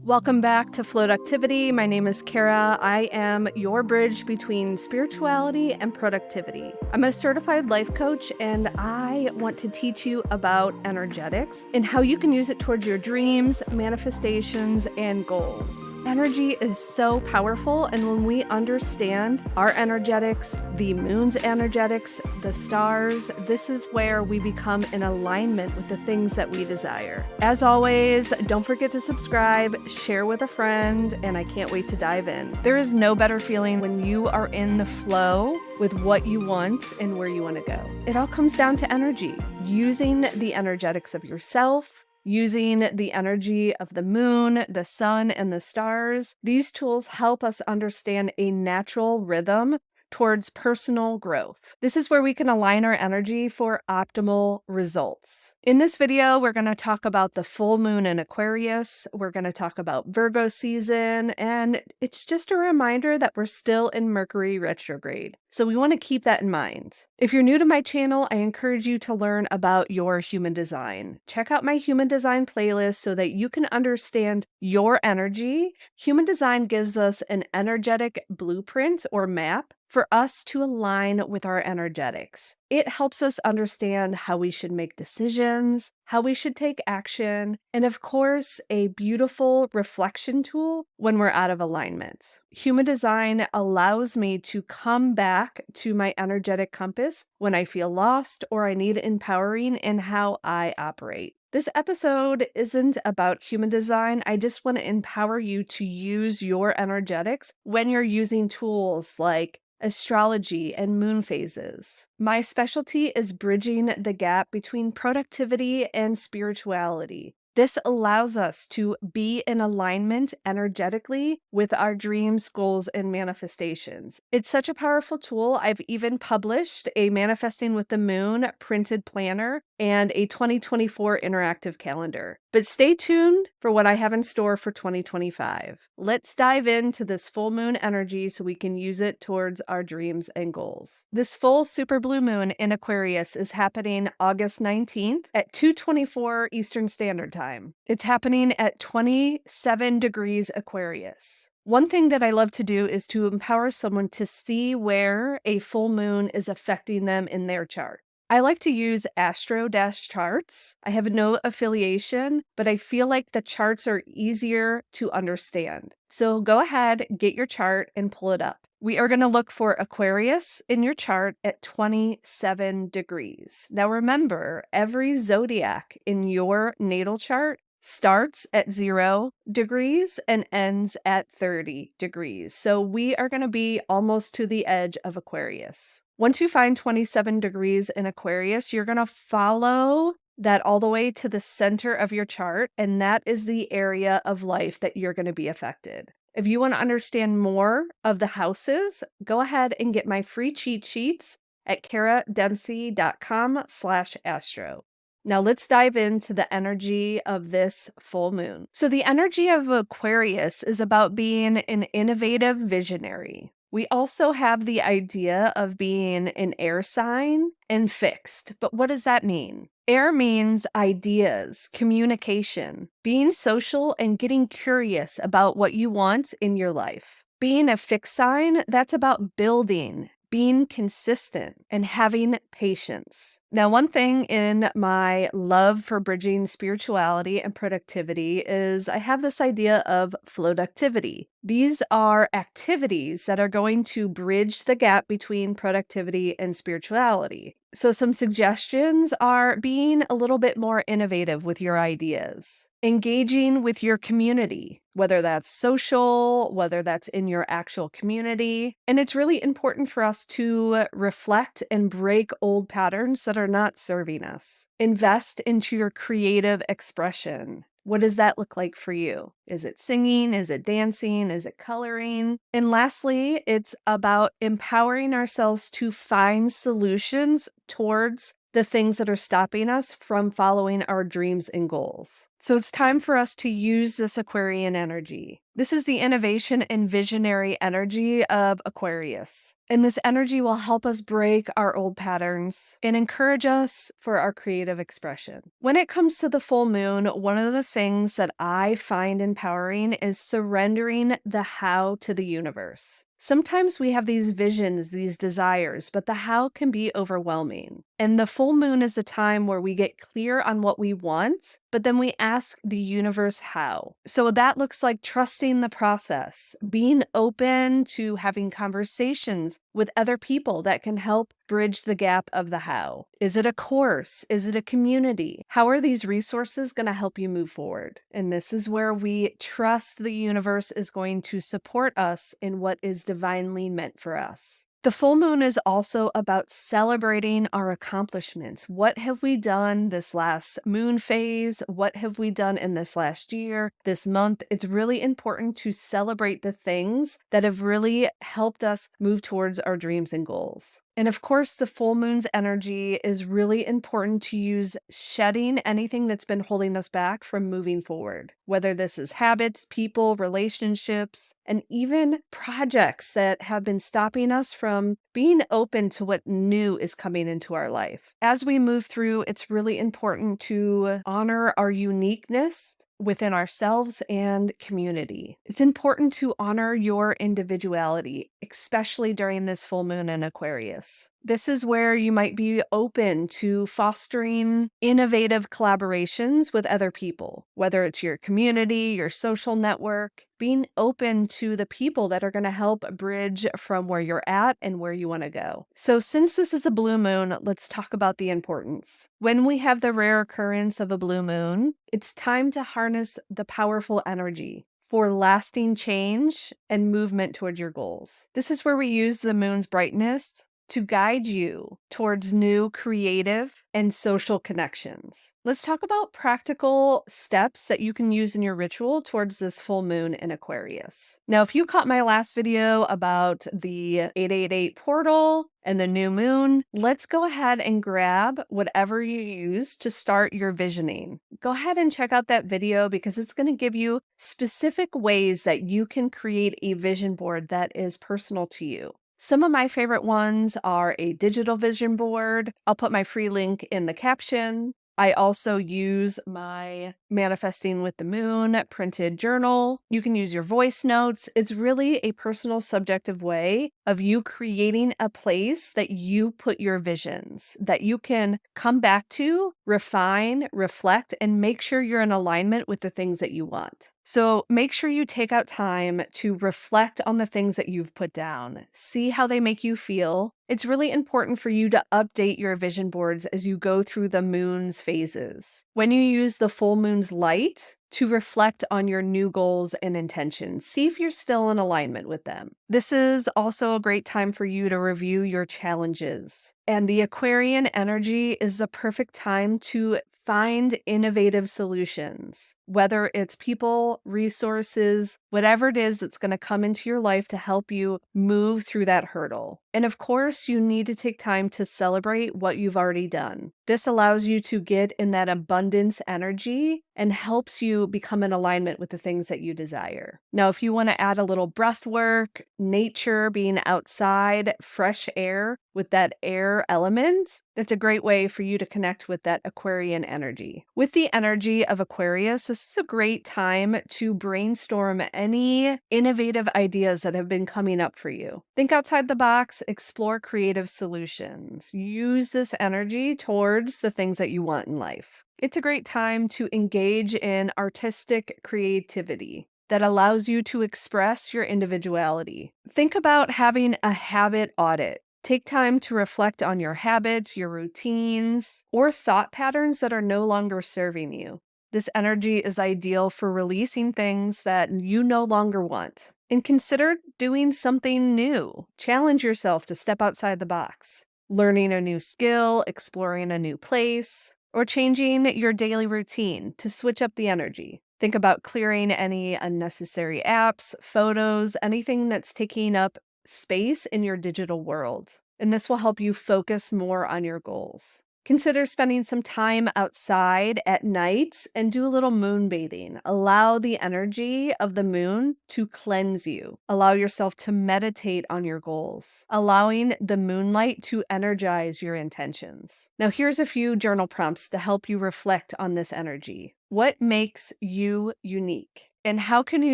Welcome back to Floductivity. My name is Cara. I am your bridge between spirituality and productivity. I'm a certified life coach, and I want to teach you about energetics and how you can use it towards your dreams, manifestations, and goals. Energy is so powerful, and when we understand our energetics, the moon's energetics, the stars, this is where we become in alignment with the things that we desire. As always, don't forget to subscribe, share with a friend, and I can't wait to dive in. There is no better feeling when you are in the flow with what you want and where you want to go. It all comes down to energy, using the energetics of yourself, using the energy of the moon, the sun, and the stars. These tools help us understand a natural rhythm towards personal growth. This is where we can align our energy for optimal results. In this video, we're going to talk about the full moon in Aquarius. We're going to talk about Virgo season, and it's just a reminder that we're still in Mercury retrograde. So we want to keep that in mind. If you're new to my channel, I encourage you to learn about your human design. Check out my human design playlist so that you can understand your energy. Human design gives us an energetic blueprint or map for us to align with our energetics. It helps us understand how we should make decisions, how we should take action, and of course, a beautiful reflection tool when we're out of alignment. Human design allows me to come back to my energetic compass when I feel lost or I need empowering in how I operate. This episode isn't about human design. I just want to empower you to use your energetics when you're using tools like astrology and moon phases. My specialty is bridging the gap between productivity and spirituality. This allows us to be in alignment energetically with our dreams, goals, and manifestations. It's such a powerful tool. I've even published a Manifesting with the Moon printed planner and a 2024 interactive calendar. But stay tuned for what I have in store for 2025. Let's dive into this full moon energy so we can use it towards our dreams and goals. This full super blue moon in Aquarius is happening August 19th at 2:24 Eastern Standard Time. It's happening at 27 degrees Aquarius. One thing that I love to do is to empower someone to see where a full moon is affecting them in their chart. I like to use Astro-charts. I have no affiliation, but I feel like the charts are easier to understand. So go ahead, get your chart, and pull it up. We are going to look for Aquarius in your chart at 27 degrees. Now remember, every zodiac in your natal chart starts at 0 degrees and ends at 30 degrees. So we are going to be almost to the edge of Aquarius. Once you find 27 degrees in Aquarius, you're going to follow that all the way to the center of your chart, and that is the area of life that you're going to be affected. If you want to understand more of the houses, go ahead and get my free cheat sheets at caradempsey.com/astro. Now let's dive into the energy of this full moon. So the energy of Aquarius is about being an innovative visionary. We also have the idea of being an air sign and fixed. But what does that mean? Air means ideas, communication, being social, and getting curious about what you want in your life. Being a fixed sign, that's about building, being consistent, and having patience. Now, one thing in my love for bridging spirituality and productivity is I have this idea of Floductivity. These are activities that are going to bridge the gap between productivity and spirituality. So some suggestions are being a little bit more innovative with your ideas, engaging with your community, whether that's social, whether that's in your actual community. And it's really important for us to reflect and break old patterns that are not serving us. Invest into your creative expression. What does that look like for you? Is it singing? Is it dancing? Is it coloring? And lastly, it's about empowering ourselves to find solutions towards the things that are stopping us from following our dreams and goals. So it's time for us to use this Aquarian energy. This is the innovation and visionary energy of Aquarius. And this energy will help us break our old patterns and encourage us for our creative expression. When it comes to the full moon, one of the things that I find empowering is surrendering the how to the universe. Sometimes we have these visions, these desires, but the how can be overwhelming. And the full moon is a time where we get clear on what we want, but then we ask the universe how. So that looks like trusting the process, being open to having conversations with other people that can help bridge the gap of the how. Is it a course? Is it a community? How are these resources going to help you move forward? And this is where we trust the universe is going to support us in what is divinely meant for us. The full moon is also about celebrating our accomplishments. What have we done this last moon phase? What have we done in this last year, this month? It's really important to celebrate the things that have really helped us move towards our dreams and goals. And of course, the full moon's energy is really important to use shedding anything that's been holding us back from moving forward, whether this is habits, people, relationships, and even projects that have been stopping us from being open to what new is coming into our life. As we move through, it's really important to honor our uniqueness within ourselves and community. It's important to honor your individuality, especially during this full moon in Aquarius. This is where you might be open to fostering innovative collaborations with other people, whether it's your community, your social network, being open to the people that are going to help bridge from where you're at and where you want to go. So since this is a blue moon, let's talk about the importance. When we have the rare occurrence of a blue moon, it's time to harness the powerful energy for lasting change and movement towards your goals. This is where we use the moon's brightness to guide you towards new creative and social connections. Let's talk about practical steps that you can use in your ritual towards this full moon in Aquarius. Now, if you caught my last video about the 888 portal and the new moon, let's go ahead and grab whatever you use to start your visioning. Go ahead and check out that video because it's going to give you specific ways that you can create a vision board that is personal to you. Some of my favorite ones are a digital vision board. I'll put my free link in the caption. I also use my Manifesting with the Moon printed journal. You can use your voice notes. It's really a personal, subjective way of you creating a place that you put your visions, that you can come back to, refine, reflect, and make sure you're in alignment with the things that you want. So make sure you take out time to reflect on the things that you've put down. See how they make you feel. It's really important for you to update your vision boards as you go through the moon's phases. When you use the full moon's light to reflect on your new goals and intentions, see if you're still in alignment with them. This is also a great time for you to review your challenges. And the Aquarian energy is the perfect time to find innovative solutions, whether it's people, resources, whatever it is that's going to come into your life to help you move through that hurdle. And of course, you need to take time to celebrate what you've already done. This allows you to get in that abundance energy and helps you become in alignment with the things that you desire. Now, if you want to add a little breath work, nature, being outside, fresh air with that air element, that's a great way for you to connect with that Aquarian energy. With the energy of Aquarius, this is a great time to brainstorm any innovative ideas that have been coming up for you. Think outside the box, explore creative solutions. Use this energy towards the things that you want in life. It's a great time to engage in artistic creativity that allows you to express your individuality. Think about having a habit audit. Take time to reflect on your habits, your routines, or thought patterns that are no longer serving you. This energy is ideal for releasing things that you no longer want. And consider doing something new. Challenge yourself to step outside the box. Learning a new skill, exploring a new place, or changing your daily routine to switch up the energy. Think about clearing any unnecessary apps, photos, anything that's taking up space in your digital world. And this will help you focus more on your goals. Consider spending some time outside at night and do a little moon bathing. Allow the energy of the moon to cleanse you. Allow yourself to meditate on your goals, allowing the moonlight to energize your intentions. Now, here's a few journal prompts to help you reflect on this energy. What makes you unique? And how can you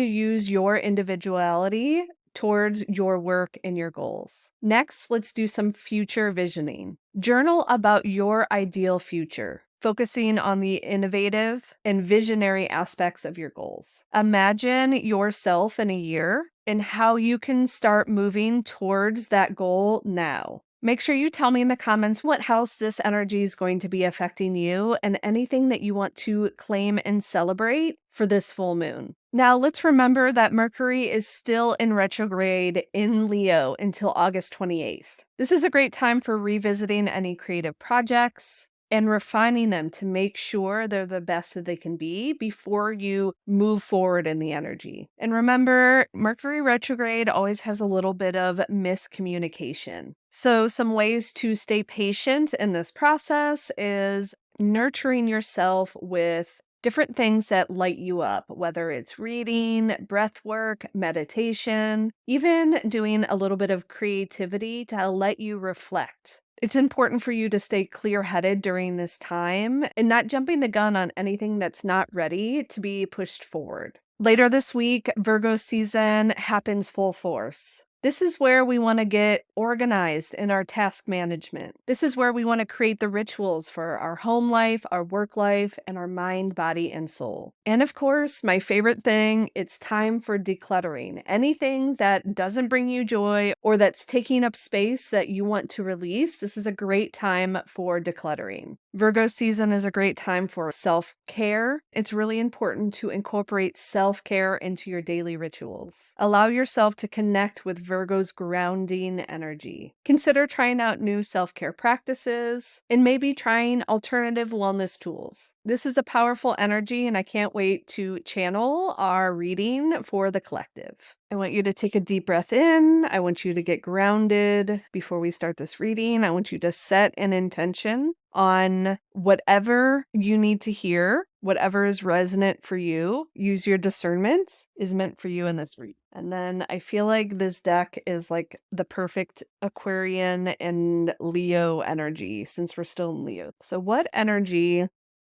use your individuality towards your work and your goals? Next, let's do some future visioning. Journal about your ideal future, focusing on the innovative and visionary aspects of your goals. Imagine yourself in a year and how you can start moving towards that goal now. Make sure you tell me in the comments what house this energy is going to be affecting you and anything that you want to claim and celebrate for this full moon. Now, let's remember that Mercury is still in retrograde in Leo until August 28th. This is a great time for revisiting any creative projects and refining them to make sure they're the best that they can be before you move forward in the energy. And remember, Mercury retrograde always has a little bit of miscommunication. So some ways to stay patient in this process is nurturing yourself with different things that light you up, whether it's reading, breath work, meditation, even doing a little bit of creativity to let you reflect. It's important for you to stay clear-headed during this time and not jumping the gun on anything that's not ready to be pushed forward. Later this week, Virgo season happens full force. This is where we want to get organized in our task management. This is where we want to create the rituals for our home life, our work life, and our mind, body, and soul. And of course, my favorite thing, it's time for decluttering. Anything that doesn't bring you joy or that's taking up space that you want to release, this is a great time for decluttering. Virgo season is a great time for self-care. It's really important to incorporate self-care into your daily rituals. Allow yourself to connect with Virgo's grounding energy. Consider trying out new self-care practices and maybe trying alternative wellness tools. This is a powerful energy, and I can't wait to channel our reading for the collective. I want you to take a deep breath in. I want you to get grounded before we start this reading. I want you to set an intention on whatever you need to hear, whatever is resonant for you. Use your discernment is meant for you in this read. And then I feel like this deck is like the perfect Aquarian and Leo energy since we're still in Leo. So what energy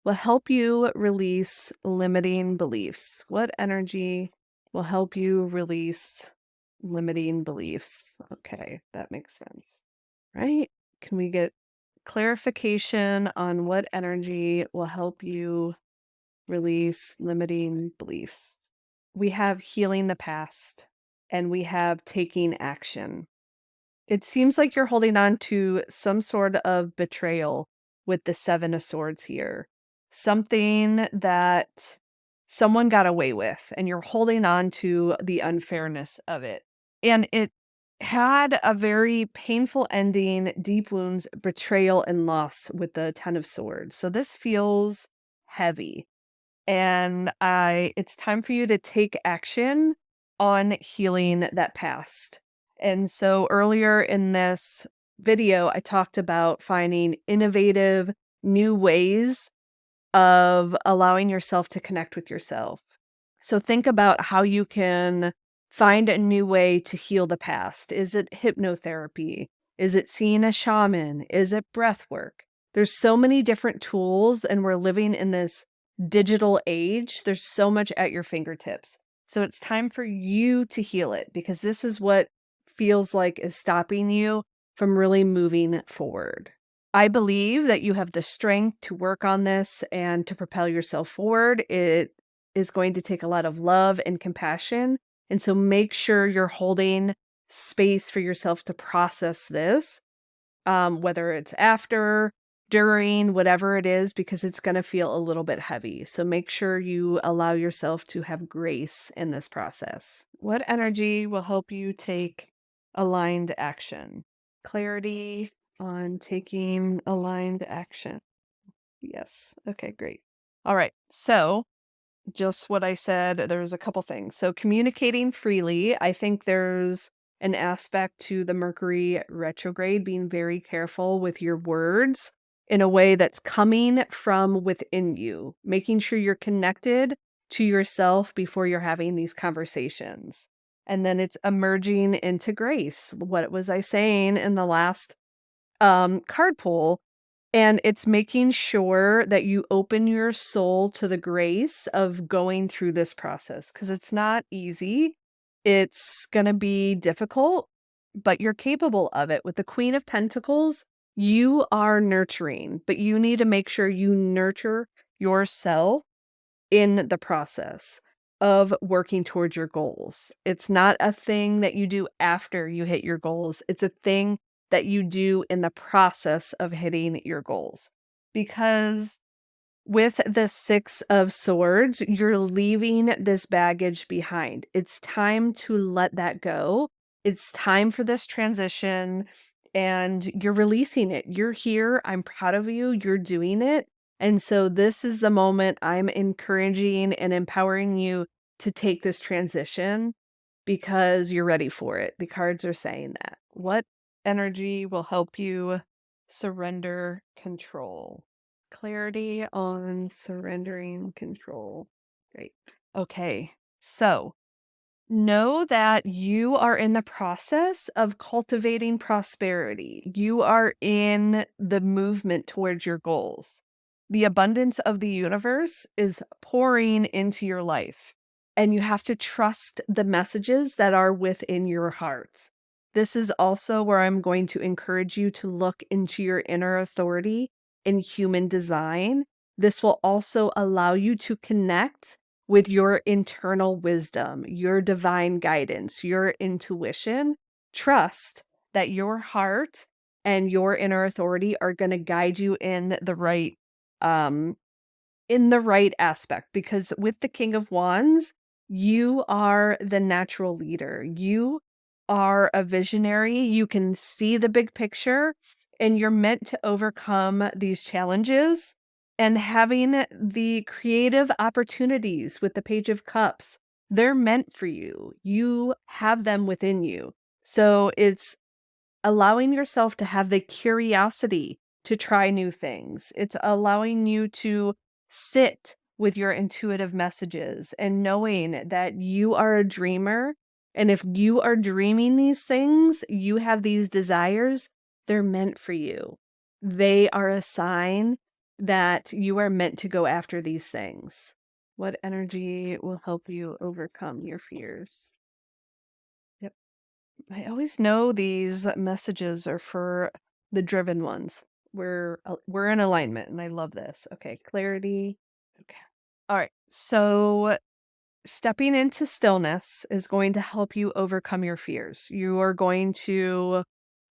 will help you release limiting beliefs? What energy will help you release limiting beliefs? Okay, that makes sense, right? Can we get clarification on what energy will help you release limiting beliefs? We have healing the past and we have taking action. It seems like you're holding on to some sort of betrayal with the Seven of Swords here. Something that someone got away with, and you're holding on to the unfairness of it. And it had a very painful ending, deep wounds, betrayal, and loss with the Ten of Swords. So this feels heavy. And it's time for you to take action on healing that past. And so earlier in this video, I talked about finding innovative new ways of allowing yourself to connect with yourself. So think about how you can find a new way to heal the past. Is it hypnotherapy? Is it seeing a shaman? Is it breath work? There's so many different tools, and we're living in this digital age. There's so much at your fingertips. So it's time for you to heal it, because this is what feels like is stopping you from really moving forward. I believe that you have the strength to work on this and to propel yourself forward. It is going to take a lot of love and compassion. And so make sure you're holding space for yourself to process this, whether it's after, during, whatever it is, because it's going to feel a little bit heavy. So make sure you allow yourself to have grace in this process. What energy will help you take aligned action? Clarity on taking aligned action. Yes. Okay, great. All right. So just what I said, there's a couple things. So communicating freely, I think there's an aspect to the Mercury retrograde, being very careful with your words in a way that's coming from within you, making sure you're connected to yourself before you're having these conversations. And then it's emerging into grace. What was I saying in the last card pull? And it's making sure that you open your soul to the grace of going through this process because it's not easy. It's going to be difficult, but you're capable of it. With the Queen of Pentacles, you are nurturing, but you need to make sure you nurture yourself in the process of working towards your goals. It's not a thing that you do after you hit your goals. It's a thing that you do in the process of hitting your goals. Because with the Six of Swords, you're leaving this baggage behind. It's time to let that go. It's time for this transition and you're releasing it. You're here. I'm proud of you. You're doing it. And so this is the moment I'm encouraging and empowering you to take this transition because you're ready for it. The cards are saying that. What energy will help you surrender control? Clarity on surrendering control. Great. Okay. So know that you are in the process of cultivating prosperity. You are in the movement towards your goals. The abundance of the universe is pouring into your life, and you have to trust the messages that are within your heart. This is also where I'm going to encourage you to look into your inner authority in human design. This will also allow you to connect with your internal wisdom, your divine guidance, your intuition. Trust that your heart and your inner authority are going to guide you um in the right aspect, because with the King of Wands, you are the natural leader. You are a visionary. You can see the big picture and you're meant to overcome these challenges. And having the creative opportunities with the Page of Cups, they're meant for you. You have them within you. So it's allowing yourself to have the curiosity to try new things. It's allowing you to sit with your intuitive messages and knowing that you are a dreamer. And if you are dreaming these things, you have these desires, they're meant for you. They are a sign that you are meant to go after these things. What energy will help you overcome your fears? Yep. I always know these messages are for the driven ones. We're in alignment and I love this. Okay, clarity. Okay. All right. So stepping into stillness is going to help you overcome your fears. You are going to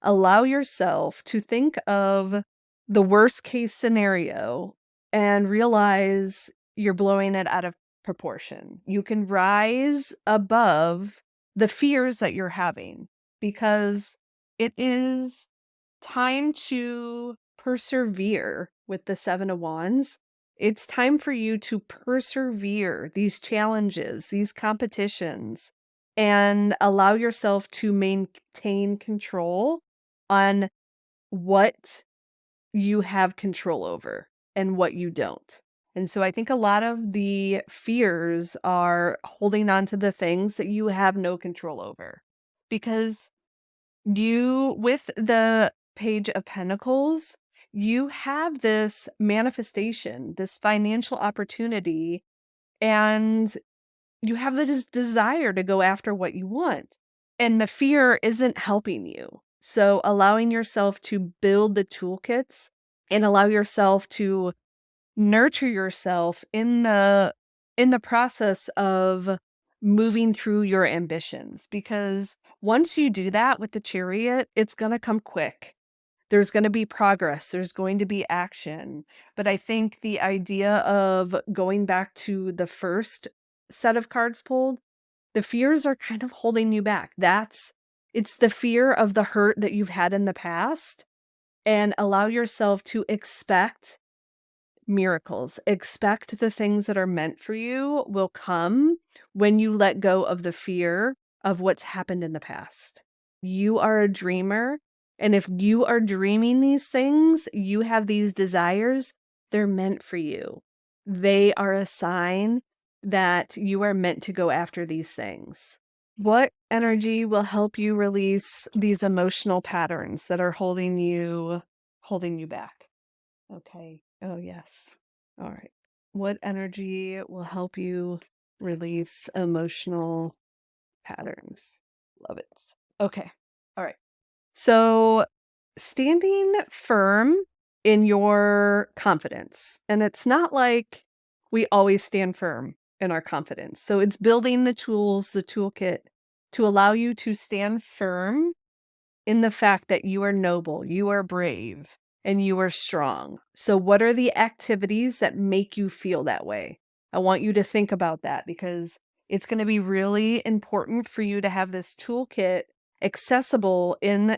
allow yourself to think of the worst case scenario and realize you're blowing it out of proportion. You can rise above the fears that you're having because it is time to persevere with the Seven of Wands. It's time for you to persevere these challenges, these competitions, and allow yourself to maintain control on what you have control over and what you don't. And so I think a lot of the fears are holding on to the things that you have no control over. Because with the Page of Pentacles, you have this manifestation, this financial opportunity, and you have this desire to go after what you want. And the fear isn't helping you. So allowing yourself to build the toolkits and allow yourself to nurture yourself in the process of moving through your ambitions, because once you do that with the Chariot, it's going to come quick. There's going to be progress, there's going to be action. But I think the idea of going back to the first set of cards pulled, the fears are kind of holding you back. It's the fear of the hurt that you've had in the past, and allow yourself to expect miracles. Expect the things that are meant for you will come when you let go of the fear of what's happened in the past. You are a dreamer And if you are dreaming these things, you have these desires, they're meant for you. They are a sign that you are meant to go after these things. What energy will help you release these emotional patterns that are holding you back? Okay. Oh, yes. All right. What energy will help you release emotional patterns? Love it. Okay. All right. So, standing firm in your confidence. And it's not like we always stand firm in our confidence. So, it's building the tools, the toolkit to allow you to stand firm in the fact that you are noble, you are brave, and you are strong. So, what are the activities that make you feel that way? I want you to think about that because it's going to be really important for you to have this toolkit accessible in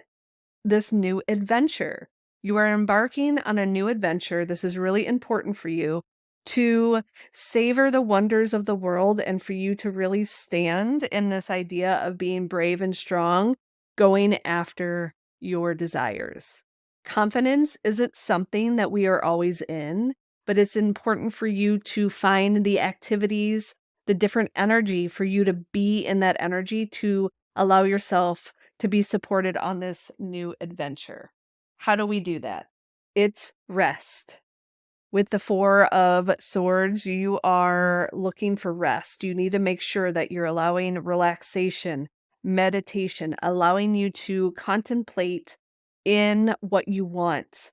this new adventure. You are embarking on a new adventure. This is really important for you to savor the wonders of the world and for you to really stand in this idea of being brave and strong, going after your desires. Confidence isn't something that we are always in, but it's important for you to find the activities, the different energy for you to be in that energy to allow yourself to be supported on this new adventure. How do we do that? It's rest. With the Four of Swords, you are looking for rest. You need to make sure that you're allowing relaxation, meditation, allowing you to contemplate in what you want.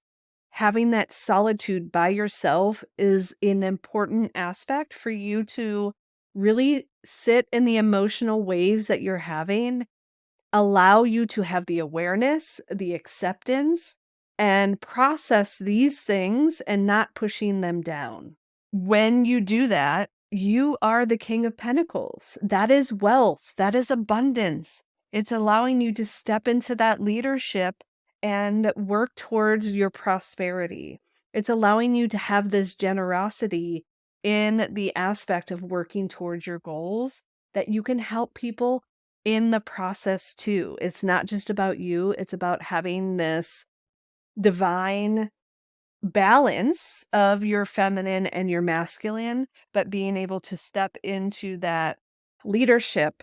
Having that solitude by yourself is an important aspect for you to really sit in the emotional waves that you're having, allow you to have the awareness, the acceptance, and process these things and not pushing them down. When you do that, you are the King of Pentacles. That is wealth, that is abundance. It's allowing you to step into that leadership and work towards your prosperity. It's allowing you to have this generosity in the aspect of working towards your goals that you can help people in the process too. It's not just about you, it's about having this divine balance of your feminine and your masculine, but being able to step into that leadership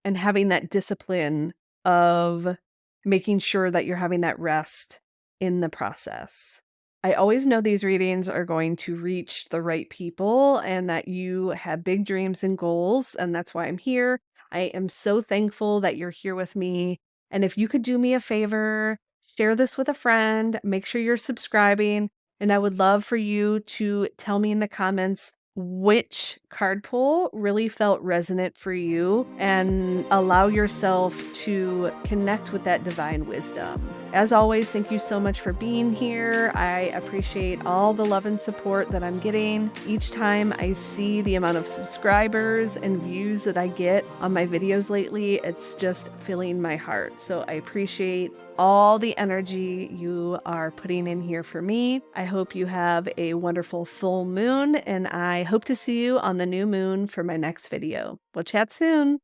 and having that discipline of making sure that you're having that rest in the process. I always know these readings are going to reach the right people and that you have big dreams and goals, and that's why I'm here. I am so thankful that you're here with me. And if you could do me a favor, share this with a friend, make sure you're subscribing, and I would love for you to tell me in the comments which card pull really felt resonant for you and allow yourself to connect with that divine wisdom. As always, thank you so much for being here. I appreciate all the love and support that I'm getting. Each time I see the amount of subscribers and views that I get on my videos lately, it's just filling my heart. So I appreciate all the energy you are putting in here for me. I hope you have a wonderful full moon, and I hope to see you on the new moon for my next video. We'll chat soon.